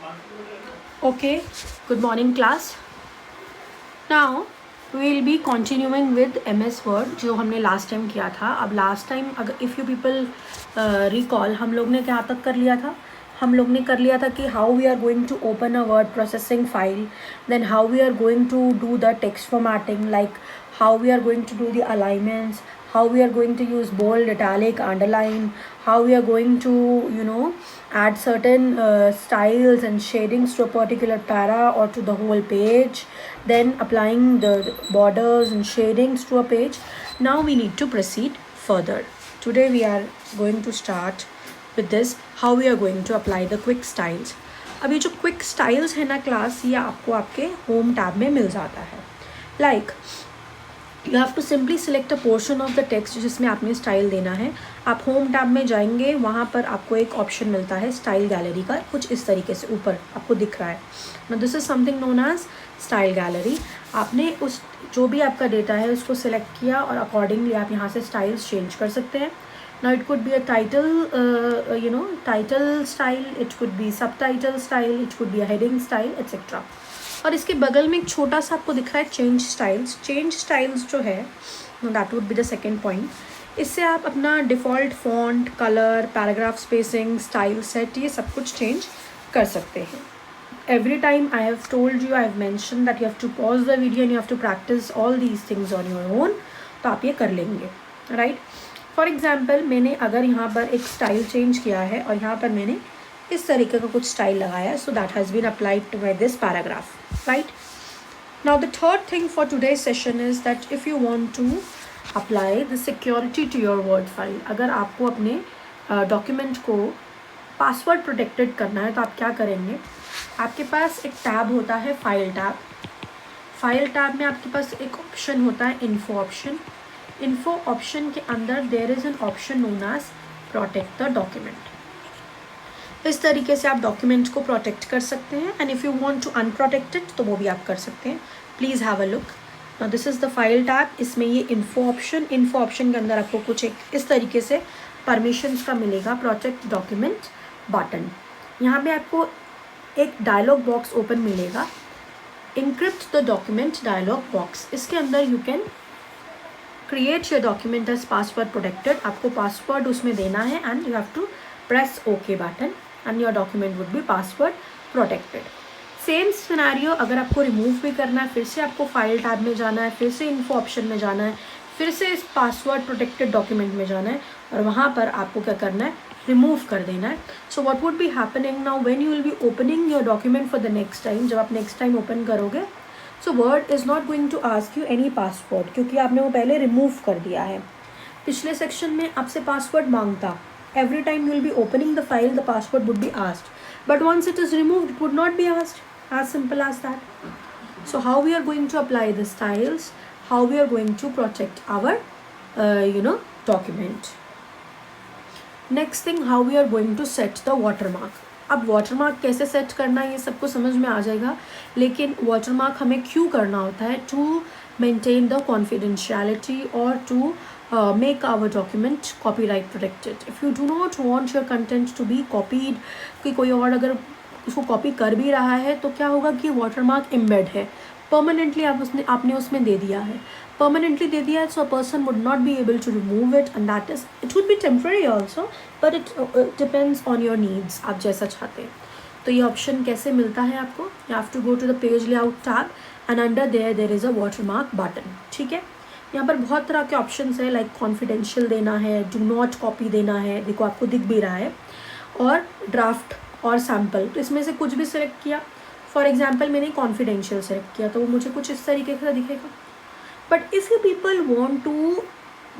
Okay, good morning class. Now we will be continuing with MS Word जो हमने last time किया था. अब last time अगर if you people recall हम लोग ने क्या तक कर लिया था. हम लोग ने कर लिया था कि how we are going to open a word processing file, then how we are going to do the text formatting, like how we are going to do the alignments, how we are going to use bold, italic, underline, how we are going to add certain styles and shadings to a particular para or to the whole page, then applying the borders and shadings to a page. Now we need to proceed further. Today we are going to start with this, how we are going to apply the quick styles. अब ये जो quick styles है ना class, ये आपको आपके home tab में मिल जाता है. Like you have to simply select a portion of the text जिसमें आपने स्टाइल देना है. आप होम टैब में जाएंगे, वहाँ पर आपको एक ऑप्शन मिलता है स्टाइल गैलरी का, कुछ इस तरीके से ऊपर आपको दिख रहा है. Now this is something known as style gallery. आपने उस जो भी आपका डेटा है उसको सिलेक्ट किया और अकॉर्डिंगली आप यहाँ से स्टाइल्स चेंज कर सकते हैं. Now it could be a title, title style, it could be subtitle style, it could be a heading style, etc. और इसके बगल में एक छोटा सा आपको दिख रहा है चेंज स्टाइल्स. चेंज स्टाइल्स जो है that would be the second point. इससे आप अपना default font, colour, paragraph spacing, style set, ये सब कुछ चेंज कर सकते हैं. Every time I have told you, I have mentioned that you have to pause the video and you have to practice all these things on your own. तो आप ये कर लेंगे, राइट. फॉर एग्जाम्पल मैंने अगर यहाँ पर एक स्टाइल चेंज किया है और यहाँ पर मैंने इस तरीके का कुछ स्टाइल लगाया है, so that has been applied to my this paragraph, right. Now the third thing for today's session is that if you want to apply the security to your word file, अगर आपको अपने document को password protected करना है तो आप क्या करेंगे. आपके पास एक टैब होता है फाइल टैब. फाइल टैब में आपके पास एक ऑप्शन होता है इन्फो ऑप्शन. इन्फो ऑप्शन के अंदर there is an option known as protect the document. इस तरीके से आप डॉक्यूमेंट को प्रोटेक्ट कर सकते हैं. And if you want to unprotected तो वो भी आप कर सकते हैं. Please have a look. Now this is the file tab. इसमें ये इन्फो ऑप्शन के अंदर आपको कुछ एक इस तरीके से परमिशंस का मिलेगा. Protect document button. यहाँ पे आपको एक डायलॉग बॉक्स ओपन मिलेगा, encrypt the document dialog box. इसके अंदर you can create your document as password protected. आपको पासवर्ड उसमें देना है and you have to press okay button and your document would be password protected. Same scenario अगर आपको remove भी करना है, फिर से आपको फाइल टैब में जाना है, फिर से इन्फो ऑप्शन में जाना है, फिर से इस पासवर्ड प्रोटेक्टेड डॉक्यूमेंट में जाना है और वहाँ पर आपको क्या करना है, रिमूव कर देना है. So what would be happening now when you will be opening your document for the next time, जब आप नेक्स्ट टाइम ओपन करोगे, so word is not going to ask you any password, क्योंकि आपने वो पहले रिमूव कर दिया है. पिछले सेक्शन में आपसे पासवर्ड मांगता. Every time you will be opening the file the password would be asked, but once it is removed it would not be asked. as simple as that. So how we are going to apply the styles, how we are going to protect our document. Next thing, how we are going to set the watermark. अब watermark कैसे set करना है ये सबको समझ में आ जाएगा, लेकिन watermark हमें क्यों करना होता है, to maintain the confidentiality or to make our document copyright protected. If you do not want your content to be copied, कि कोई और अगर उसको कॉपी कर भी रहा है तो क्या होगा कि वाटरमार्क एम्बेड है परमानेंटली, आपने उसमें दे दिया है, परमानेंटली दे दिया है. So a person would not be able to remove it and that is it would be temporary also, but it depends on your needs, आप जैसा चाहते हैं. तो ये ऑप्शन कैसे मिलता है आपको, you have to go to the page layout tab and under there is a watermark button. ठीक है, यहाँ पर बहुत तरह के ऑप्शन है, लाइक कॉन्फिडेंशियल देना है, डू नॉट कॉपी देना है, देखो आपको दिख भी रहा है, और ड्राफ्ट और सैम्पल. तो इसमें से कुछ भी सिलेक्ट किया. फॉर एग्जाम्पल मैंने कॉन्फिडेंशियल सेलेक्ट किया तो वो मुझे कुछ इस तरीके से दिखेगा. But if you people want to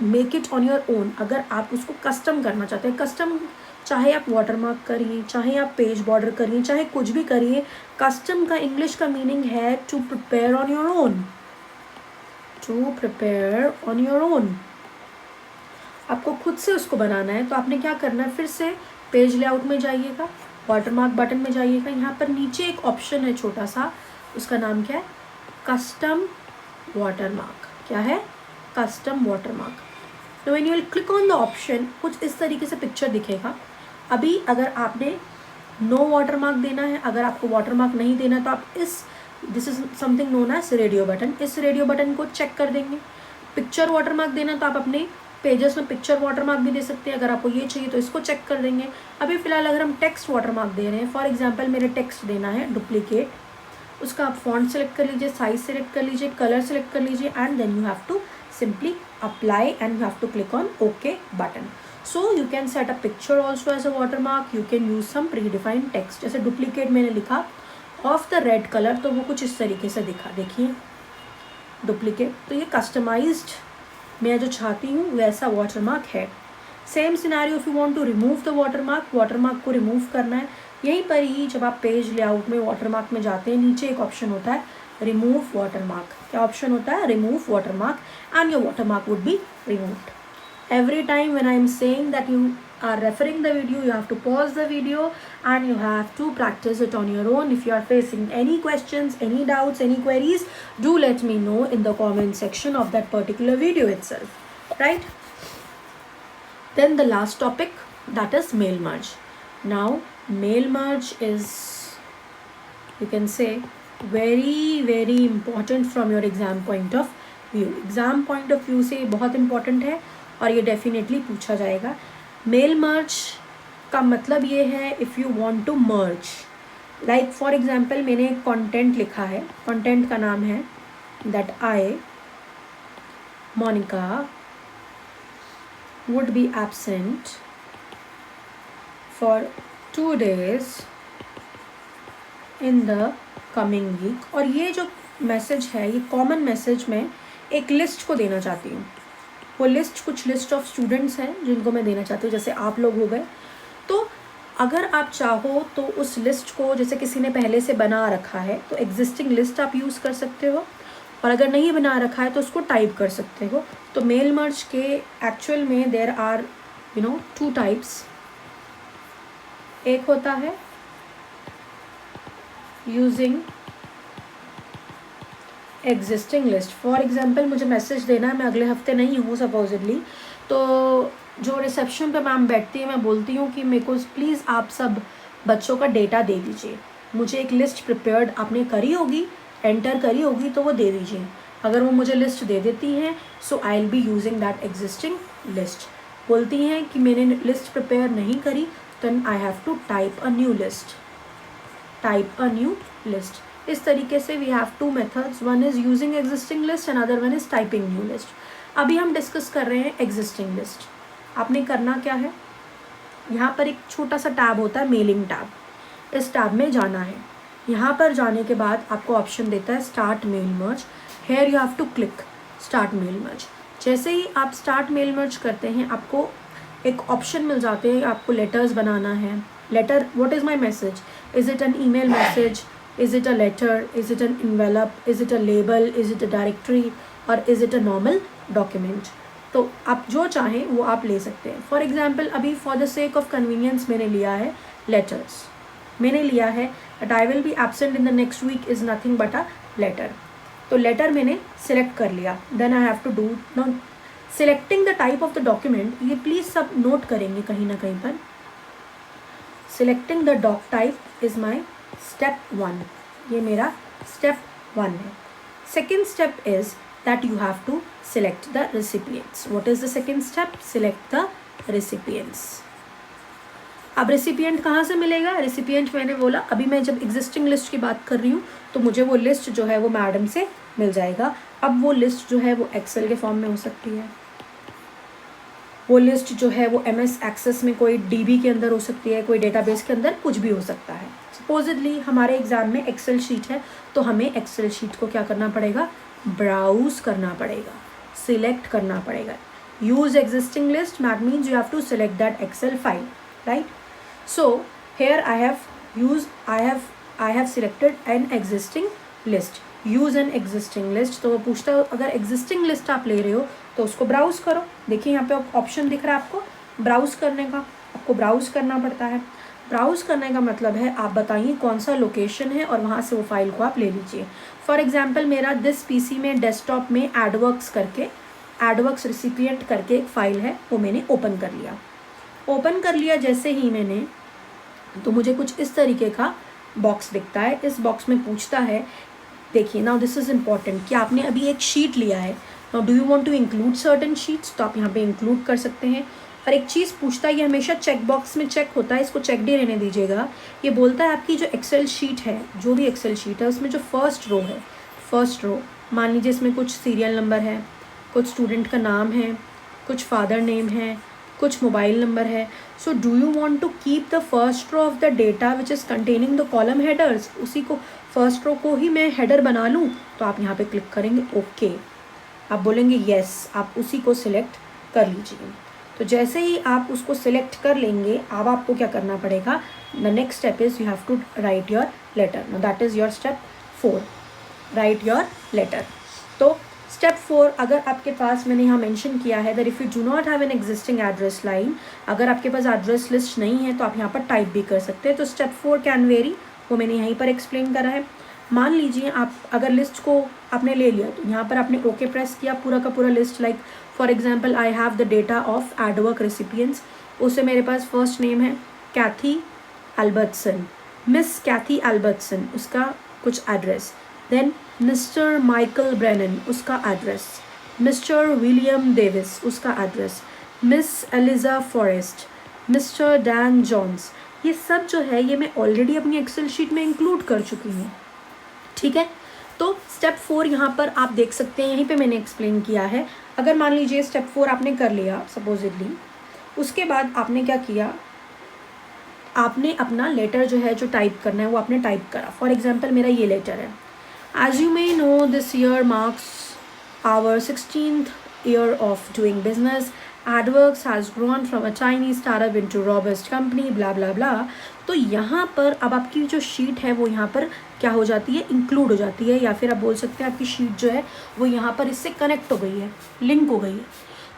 make it on your own, अगर आप उसको कस्टम करना चाहते हैं, कस्टम चाहे आप वाटरमार्क करिए, चाहे आप पेज बॉर्डर करिए, चाहे कुछ भी करिए, कस्टम का इंग्लिश का मीनिंग है to prepare on your own. To prepare on your own, आपको खुद से उसको बनाना है. तो आपने क्या करना है, फिर से पेज लेआउट में जाइएगा, वाटरमार्क बटन में जाइएगा. यहाँ पर नीचे एक ऑप्शन है छोटा सा, उसका नाम क्या है, कस्टम वाटरमार्क. क्या है, कस्टम वाटरमार्क. तो when you will click on the option, कुछ इस तरीके से पिक्चर दिखेगा. अभी अगर आपने नो वाटरमार्क देना है। अगर आपको वाटरमार्क नहीं देना तो आप this is something known as radio button, इस रेडियो बटन को चेक कर देंगे। पिक्चर वाटरमार्क देना तो आप अपने पेजेस में पिक्चर वाटरमार्क भी दे सकते हैं। अगर आपको ये चाहिए तो इसको चेक कर देंगे। अभी फिलहाल अगर हम टेक्स्ट वाटरमार्क दे रहे हैं, फॉर एग्जांपल मेरे टेक्स्ट देना है डुप्लीकेट, उसका आप फॉन्ट सेलेक्ट कर लीजिए, साइज सेलेक्ट कर लीजिए, कलर सेलेक्ट कर लीजिए, and then you have to simply apply and you have to click on OK button. So you can set a picture also as a watermark. You can use some predefined text. जैसे duplicate मैंने लिखा of the red color, तो वो कुछ इस तरीके से दिखा, देखिए duplicate। तो ये customized मैं जो चाहती हूँ वैसा watermark है। Same scenario if you want to remove the watermark, watermark को remove करना है, यहीं पर ही जब आप पेज लेआउट में watermark में जाते हैं, नीचे एक ऑप्शन होता है remove watermark। क्या ऑप्शन होता है? remove watermark, and your watermark would be removed. Every time when I am saying that you are referring the video, you have to pause the video and you have to practice it on your own. If you are facing any questions, any doubts, any queries, do let me know in the comment section of that particular video itself, right? Then the last topic, that is mail merge. Now mail merge is, you can say, very important from your exam point of view. Exam point of view से बहुत important है और ये definitely पूछा जाएगा। Mail merge का मतलब ये है if you want to merge, like for example मैंने कंटेंट लिखा है, कंटेंट का नाम है that I Monica would be absent for 2 days in the coming week. और ये जो मैसेज है, ये कॉमन मैसेज में एक लिस्ट को देना चाहती हूँ। वो लिस्ट कुछ लिस्ट ऑफ स्टूडेंट्स हैं जिनको मैं देना चाहती हूँ, जैसे आप लोग हो गए। तो अगर आप चाहो तो उस लिस्ट को, जैसे किसी ने पहले से बना रखा है तो एग्जिस्टिंग लिस्ट आप यूज़ कर सकते हो, और अगर नहीं बना रखा है तो उसको टाइप कर सकते हो। तो मेल मर्ज के एक्चुअल में देयर आर 2 टाइप्स। एक होता है using existing list. For example मुझे मैसेज देना है, मैं अगले हफ्ते नहीं हूँ सपोजिटली, तो जो रिसेप्शन पे मैम बैठती है, मैं बोलती हूँ कि मेरे को प्लीज़ आप सब बच्चों का डेटा दे दीजिए, मुझे एक लिस्ट प्रिपेयर्ड आपने करी होगी, एंटर करी होगी, तो वो दे दीजिए। अगर वो मुझे लिस्ट दे देती हैं so I will be using that existing list. बोलती हैं कि मैंने लिस्ट प्रिपेयर नहीं करी, then I have to type a new list, type a new list. इस तरीके से we have 2 methods, one is using existing list and other one is typing new list. अभी हम डिस्कस कर रहे हैं एग्जिस्टिंग लिस्ट। आपने करना क्या है, यहाँ पर एक छोटा सा टैब होता है मेलिंग टैब, इस टैब में जाना है। यहाँ पर जाने के बाद आपको ऑप्शन देता है start mail merge. Here you have to click start mail merge. जैसे ही आप स्टार्ट मेल मर्ज करते हैं आपको एक ऑप्शन मिल जाते हैं, आपको लेटर्स बनाना है। Letter, what is my message? Is it an email message? Is it a letter? Is it an envelope? Is it a label? Is it a directory? Or is it a normal document? तो आप जो चाहें वो आप ले सकते हैं। For example अभी for the sake of convenience मैंने लिया है लेटर्स, मैंने लिया है that I will be absent in the next week is nothing but a letter। तो लेटर मैंने सिलेक्ट कर लिया। Then I have to do now selecting the type of the document. ये प्लीज़ सब नोट करेंगे कहीं ना कहीं पर। Selecting the doc type is my step 1, ये मेरा स्टेप 1 है। Second step is that you have to select the recipients. What is the second step? Select the recipients. अब रेसिपिएंट कहाँ से मिलेगा? रेसिपिएंट मैंने बोला अभी मैं जब एग्जिस्टिंग लिस्ट की बात कर रही हूँ तो मुझे वो लिस्ट जो है वो मैडम से मिल जाएगा। अब वो लिस्ट जो है वो एक्सेल के फॉर्म में हो सकती है, वो लिस्ट जो है वो MS एक्सेस में कोई DB के अंदर हो सकती है, कोई डेटाबेस के अंदर, कुछ भी हो सकता है। सपोजिटली हमारे एग्ज़ाम में एक्सेल शीट है तो हमें एक्सेल शीट को क्या करना पड़ेगा? ब्राउज करना पड़ेगा, सिलेक्ट करना पड़ेगा। Use existing list that means you have to select that excel file, right? So here I have selected an existing list. Use an existing list, तो वो पूछता है अगर एग्जिस्टिंग लिस्ट आप ले रहे हो तो उसको ब्राउज़ करो। देखिए यहाँ पे ऑप्शन दिख रहा है आपको ब्राउज़ करने का, आपको ब्राउज़ करना पड़ता है। ब्राउज़ करने का मतलब है आप बताइए कौन सा लोकेशन है और वहाँ से वो फाइल को आप ले लीजिए। फॉर एग्जांपल मेरा दिस PC में डेस्कटॉप में एडवर्क्स करके, एडवर्क्स रेसिपिएंट करके एक फ़ाइल है, वो मैंने ओपन कर लिया। ओपन कर लिया जैसे ही मैंने तो मुझे कुछ इस तरीके का बॉक्स दिखता है। इस बॉक्स में पूछता है, देखिए नाउ दिस इज़ इम्पॉर्टेंट, कि आपने अभी एक शीट लिया है, now do you want to include certain sheets, तो आप यहाँ पे इंक्लूड कर सकते हैं। और एक चीज़ पूछता है, ये हमेशा चेक बॉक्स में चेक होता है, इसको चेक दे रहने दीजिएगा। ये बोलता है आपकी जो एक्सेल शीट है, जो भी एक्सेल शीट है, उसमें जो फर्स्ट रो है, फर्स्ट रो मान लीजिए इसमें कुछ सीरियल नंबर है, कुछ स्टूडेंट का नाम है, कुछ फादर नेम है, कुछ मोबाइल नंबर है। So do you want to keep the first row of the data which is containing the column headers, उसी को फर्स्ट रो को ही मैं हेडर बना लूँ, तो आप यहाँ पे क्लिक करेंगे ओके, आप बोलेंगे येस, आप उसी को सिलेक्ट कर लीजिए। तो जैसे ही आप उसको सिलेक्ट कर लेंगे, अब आपको क्या करना पड़ेगा, the next step is you have to write your letter. No that is your step 4, write your letter. तो स्टेप 4, अगर आपके पास, मैंने यहाँ मेंशन किया है that if you do not have an existing address line, अगर आपके पास एड्रेस लिस्ट नहीं है तो आप यहाँ पर टाइप भी कर सकते हैं। तो स्टेप 4 कैन वेरी, वो मैंने यहीं पर एक्सप्लेन करा है। मान लीजिए आप अगर लिस्ट को आपने ले लिया, तो यहाँ पर आपने ओके प्रेस किया, पूरा का पूरा list, like for example I have the data of एडवर्क recipients, उससे मेरे पास फर्स्ट नेम है कैथी एल्बर्टसन, मिस कैथी एल्बर्टसन, उसका कुछ address, then mister Michael Brennan, उसका एड्रेस, मिस्टर विलियम डेविस, उसका address, miss Eliza Forrest, mister Dan Jones, ये सब जो है ये मैं ऑलरेडी अपनी एक्सेल शीट में इंक्लूड कर चुकी हूँ। ठीक है, तो स्टेप 4 यहाँ पर आप देख सकते हैं, यहीं पे मैंने एक्सप्लेन किया है। अगर मान लीजिए स्टेप 4 आपने कर लिया सपोजिटली, उसके बाद आपने क्या किया, आपने अपना लेटर जो है, जो टाइप करना है वो आपने टाइप करा। फॉर एग्जांपल मेरा ये लेटर है, as you may know this year marks our 16th year of doing business. AdWorks has grown from a tiny startup into robust company, blah blah blah. तो यहाँ पर अब आपकी जो शीट है वो यहाँ पर क्या हो जाती है, इंक्लूड हो जाती है, या फिर आप बोल सकते हैं आपकी शीट जो है वो यहाँ पर इससे कनेक्ट हो गई है, लिंक हो गई है।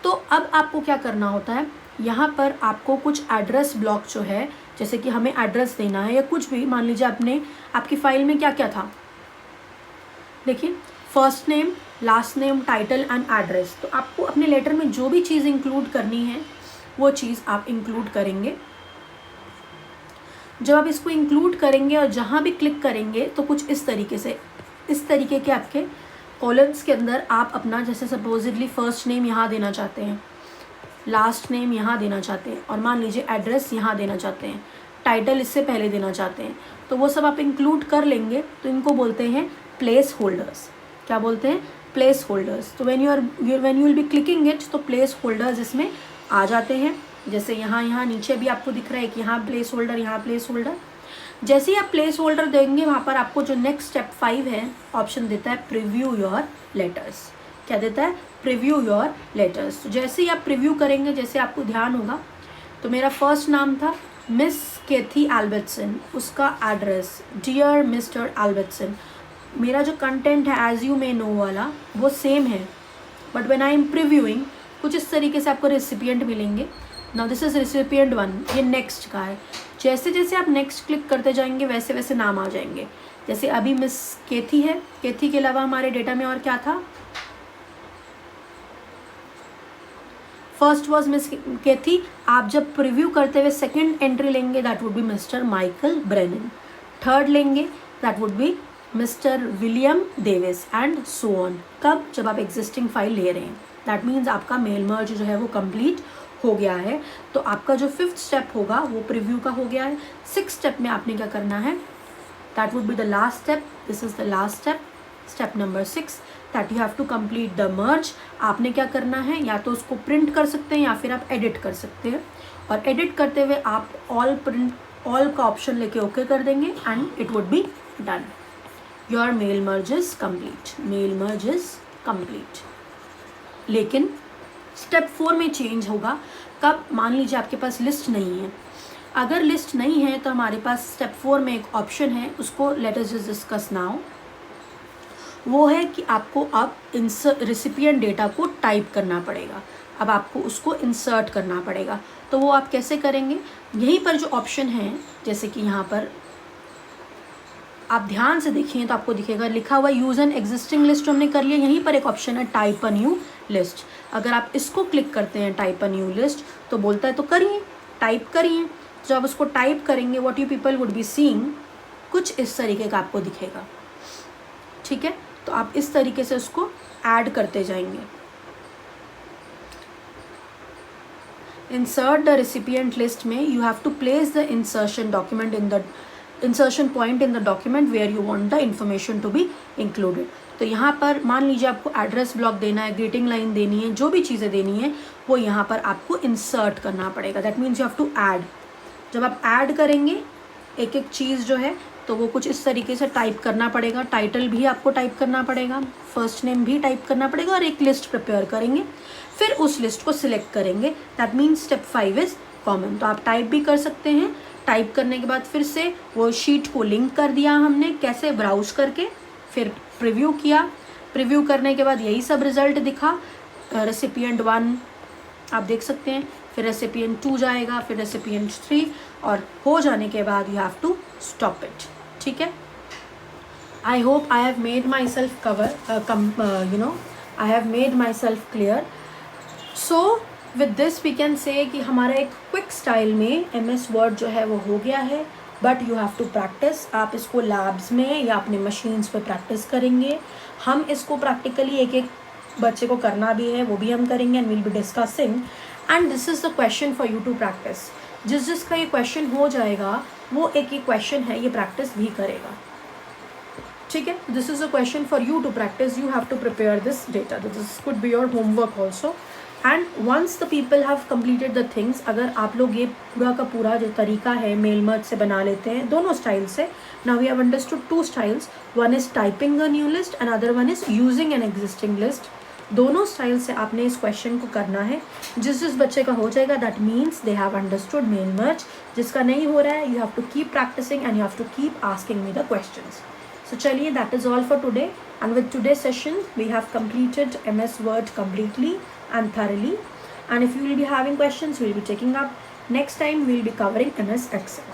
तो अब आपको क्या करना होता है, यहाँ पर आपको कुछ एड्रेस ब्लॉक जो है, जैसे कि हमें एड्रेस देना है या कुछ भी, मान लीजिए आपने आपकी फाइल में क्या क्या था, देखिए first name, last name, title and address. तो आपको अपने लेटर में जो भी चीज़ इंक्लूड करनी है वो चीज़ आप इंक्लूड करेंगे। जब आप इसको इंक्लूड करेंगे और जहाँ भी क्लिक करेंगे तो कुछ इस तरीके से, इस तरीके के आपके कॉलम्स के अंदर आप अपना, जैसे सपोजिटली फर्स्ट नेम यहाँ देना चाहते हैं, लास्ट नेम यहाँ देना चाहते हैं, और मान लीजिए एड्रेस यहाँ देना चाहते हैं, टाइटल इससे पहले देना चाहते हैं, तो वो सब आप इंक्लूड कर लेंगे। तो इनको बोलते हैं प्लेस होल्डर्स। क्या बोलते हैं, प्लेस होल्डर्स। तो when you will B clicking it, तो प्लेस होल्डर्स इसमें आ जाते हैं। जैसे यहाँ नीचे भी आपको दिख रहा है कि यहाँ प्लेस होल्डर, यहाँ प्लेस होल्डर। जैसे ही आप प्लेस होल्डर देंगे, वहाँ पर आपको जो नेक्स्ट स्टेप 5 है, ऑप्शन देता है प्रीव्यू योर लेटर्स। क्या देता है, प्रीव्यू योर लेटर्स। तो जैसे ही आप प्रीव्यू करेंगे, जैसे आपको ध्यान होगा, तो मेरा फर्स्ट नाम था मिस कैथी एल्बर्टसन, उसका एड्रेस डियर मिस्टर एल्बर्टसन। मेरा जो कंटेंट है एज यू मे नो वाला वो सेम है, but when I am previewing कुछ इस तरीके से आपको रेसिपिएंट मिलेंगे। नाउ दिस इज रेसिपिएंट 1, ये नेक्स्ट का है। जैसे जैसे आप नेक्स्ट क्लिक करते जाएंगे वैसे वैसे नाम आ जाएंगे। जैसे अभी मिस कैथी है, कैथी के अलावा हमारे डेटा में और क्या था, फर्स्ट वॉज मिस कैथी। आप जब प्रीव्यू करते हुए सेकेंड एंट्री लेंगे, that would be mister Michael Brennan. Third लेंगे, that would be mister William Davis and so on. कब, जब आप एग्जिस्टिंग फाइल ले रहे हैं। दैट मीन्स आपका मेल मर्ज जो है वो कंप्लीट हो गया है। तो आपका जो 5th स्टेप होगा वो प्रीव्यू का हो गया है। 6th स्टेप में आपने क्या करना है, that would be the last step, this is the last step, step number 6, that you have to complete the merge. आपने क्या करना है, या तो उसको प्रिंट कर सकते हैं या फिर आप एडिट कर सकते हैं, और एडिट करते हुए आप ऑल का ऑप्शन लेके ओके कर देंगे and it would be done. Your mail merge is complete, mail merge is complete. लेकिन स्टेप 4 में चेंज होगा कब, मान लीजिए आपके पास लिस्ट नहीं है। अगर लिस्ट नहीं है तो हमारे पास स्टेप 4 में एक ऑप्शन है, उसको let us just discuss now. वो है कि आपको अब रेसिपिएंट डेटा को टाइप करना पड़ेगा, अब आपको उसको इंसर्ट करना पड़ेगा। तो वो आप कैसे करेंगे, यहीं पर जो ऑप्शन है, जैसे कि यहाँ पर आप ध्यान से देखिए तो आपको दिखेगा लिखा हुआ यूज एन एग्जिस्टिंग लिस्ट, हमने कर लिया। यहीं पर एक ऑप्शन है टाइप अ न्यू लिस्ट। अगर आप इसको क्लिक करते हैं टाइप अ न्यू लिस्ट, तो बोलता है तो करिए, टाइप करिए। जब आप उसको टाइप करेंगे what you people would be seeing कुछ इस तरीके का आपको दिखेगा, ठीक है। तो आप इस तरीके से उसको ऐड करते जाएंगे। इंसर्ट द रिसिपिएंट लिस्ट में you have to place the insertion document in the insertion point in the document where you want the information to be included. तो यहाँ पर मान लीजिए आपको एड्रेस ब्लॉक देना है, ग्रीटिंग लाइन देनी है, जो भी चीज़ें देनी है वो यहाँ पर आपको इंसर्ट करना पड़ेगा। That means you have to add. जब आप ऐड करेंगे एक एक चीज़ जो है तो वो कुछ इस तरीके से टाइप करना पड़ेगा। टाइटल भी आपको टाइप करना पड़ेगा, फर्स्ट नेम भी टाइप करना पड़ेगा और एक लिस्ट प्रिपेयर करेंगे, फिर उस लिस्ट को सिलेक्ट करेंगे। That means step 5 is common. तो आप टाइप भी कर सकते हैं। टाइप करने के बाद फिर से वो शीट को लिंक कर दिया हमने, कैसे, ब्राउज करके, फिर प्रीव्यू किया। प्रीव्यू करने के बाद यही सब रिजल्ट दिखा। रेसिपिएंट 1 आप देख सकते हैं, फिर रेसिपिएंट 2 जाएगा, फिर रेसिपिएंट 3 और हो जाने के बाद you have to stop it, ठीक है। I hope I have made myself I have made myself clear. So with this we can say कि हमारा एक क्विक स्टाइल में MS वर्ड जो है वो हो गया है, but you have to practise. आप इसको लैब्स में या अपने मशीन्स पे प्रैक्टिस करेंगे। हम इसको प्रैक्टिकली एक एक बच्चे को करना भी है, वो भी हम करेंगे and will be discussing. And this is the question for you to practise. जिसका ये क्वेश्चन हो जाएगा वो एक ये क्वेश्चन है, ये प्रैक्टिस भी करेगा, ठीक है। This is a question for you to practise. You have to prepare this data. This could be your homework also. And once the people have completed the things, अगर आप लोग ये पूरा का पूरा जो तरीका है मेल मर्ज से बना लेते हैं दोनों स्टाइल से। Now we have understood 2 styles, one is typing a new list and other one is using an existing list. दोनों स्टाइल से आपने इस क्वेश्चन को करना है। जिस बच्चे का हो जाएगा that means they have understood mail merge. जिसका नहीं हो रहा है you have to keep practicing and you have to keep asking me the questions. So चलिए, that is all for today, and with today's session we have completed MS Word completely and thoroughly, and if you will be having questions we will be taking up next time. We will be covering MS Excel.